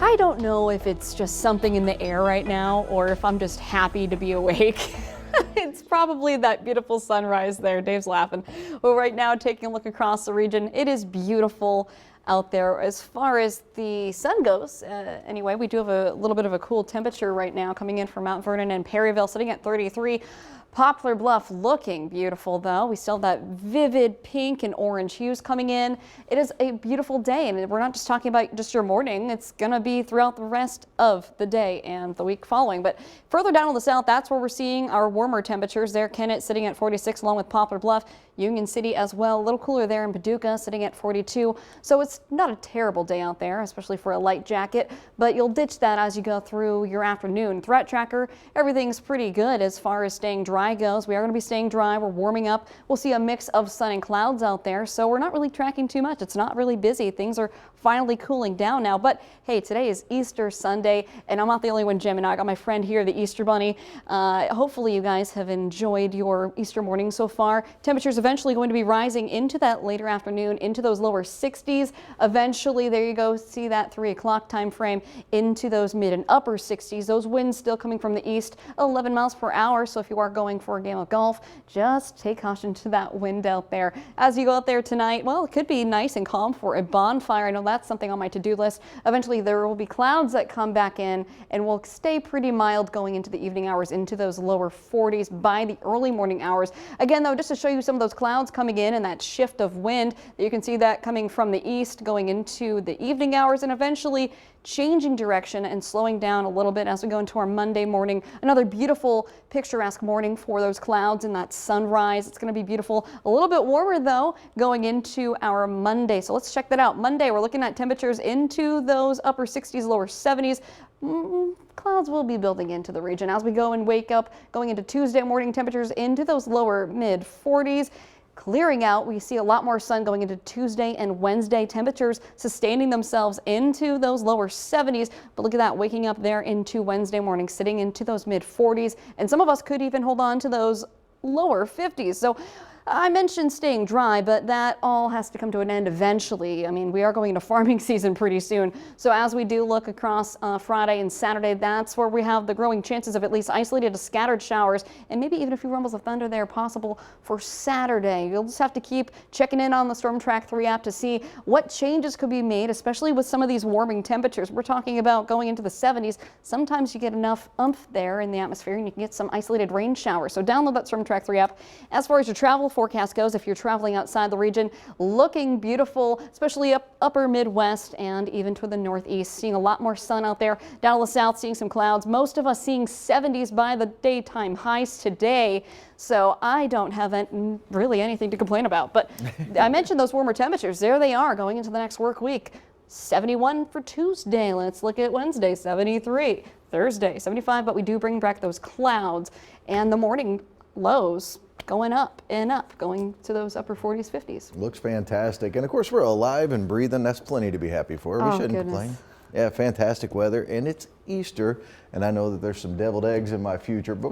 I don't know if it's just something in the air right now or if I'm just happy to be awake. It's probably that beautiful sunrise there. Dave's laughing. Well, right now, taking a look across the region, it is beautiful out there. As far as the sun goes, anyway, we do have a little bit of a cool temperature right now coming in from Mount Vernon and Perryville, sitting at 33. Poplar Bluff looking beautiful, though. We still have that vivid pink and orange hues coming in. It is a beautiful day, and we're not just talking about just your morning. It's going to be throughout the rest of the day and the week following. But further down in the south, that's where we're seeing our warmer temperatures there. Kennett sitting at 46 along with Poplar Bluff. Union City as well, a little cooler there in Paducah, sitting at 42. So it's not a terrible day out there, especially for a light jacket, but you'll ditch that as you go through your afternoon. Threat tracker, everything's pretty good as far as staying dry goes. We are going to be staying dry. We're warming up. We'll see a mix of sun and clouds out there, so we're not really tracking too much. It's not really busy. Things are finally cooling down now, but hey, today is Easter Sunday, and I'm not the only one, Jim, and I got my friend here, the Easter Bunny. Hopefully you guys have enjoyed your Easter morning so far. Temperatures eventually going to be rising into that later afternoon, into those lower 60s. Eventually, there you go, see that 3 o'clock time frame into those mid and upper 60s. Those winds still coming from the east, 11 miles per hour. So if you are going for a game of golf, just take caution to that wind out there. As you go out there tonight, well, it could be nice and calm for a bonfire. I know that's something on my to-do list. Eventually, there will be clouds that come back in and will stay pretty mild going into the evening hours, into those lower 40s by the early morning hours. Again, though, just to show you some of those clouds coming in and that shift of wind, you can see that coming from the east going into the evening hours and eventually changing direction and slowing down a little bit as we go into our Monday morning. Another beautiful picturesque morning for those clouds and that sunrise. It's going to be beautiful. A little bit warmer though going into our Monday. So let's check that out. Monday, we're looking at temperatures into those upper 60s, lower 70s. Clouds will be building into the region as we go and wake up going into Tuesday morning, temperatures into those lower mid 40s. Clearing out, we see a lot more sun going into Tuesday and Wednesday. Temperatures sustaining themselves into those lower 70s. But look at that, waking up there into Wednesday morning, sitting into those mid 40s. And some of us could even hold on to those lower 50s. So I mentioned staying dry, but that all has to come to an end eventually. I mean, we are going into farming season pretty soon. So as we do look across Friday and Saturday, that's where we have the growing chances of at least isolated to scattered showers and maybe even a few rumbles of thunder there possible for Saturday. You'll just have to keep checking in on the Storm Track 3 app to see what changes could be made, especially with some of these warming temperatures. We're talking about going into the 70s. Sometimes you get enough oomph there in the atmosphere and you can get some isolated rain showers. So download that Storm Track 3 app. As far as your travel forecast goes, if you're traveling outside the region, looking beautiful, especially upper Midwest and even to the Northeast. Seeing a lot more sun out there. Down to the south, seeing some clouds. Most of us seeing 70s by the daytime highs today. So I don't have really anything to complain about. But I mentioned those warmer temperatures. There they are going into the next work week. 71 for Tuesday. Let's look at Wednesday, 73. Thursday, 75. But we do bring back those clouds and the morning lows going up and up, going to those upper 40s, 50s. Looks fantastic. And of course, we're alive and breathing. That's plenty to be happy for. We shouldn't complain. Yeah, fantastic weather. And it's Easter. And I know that there's some deviled eggs in my future. But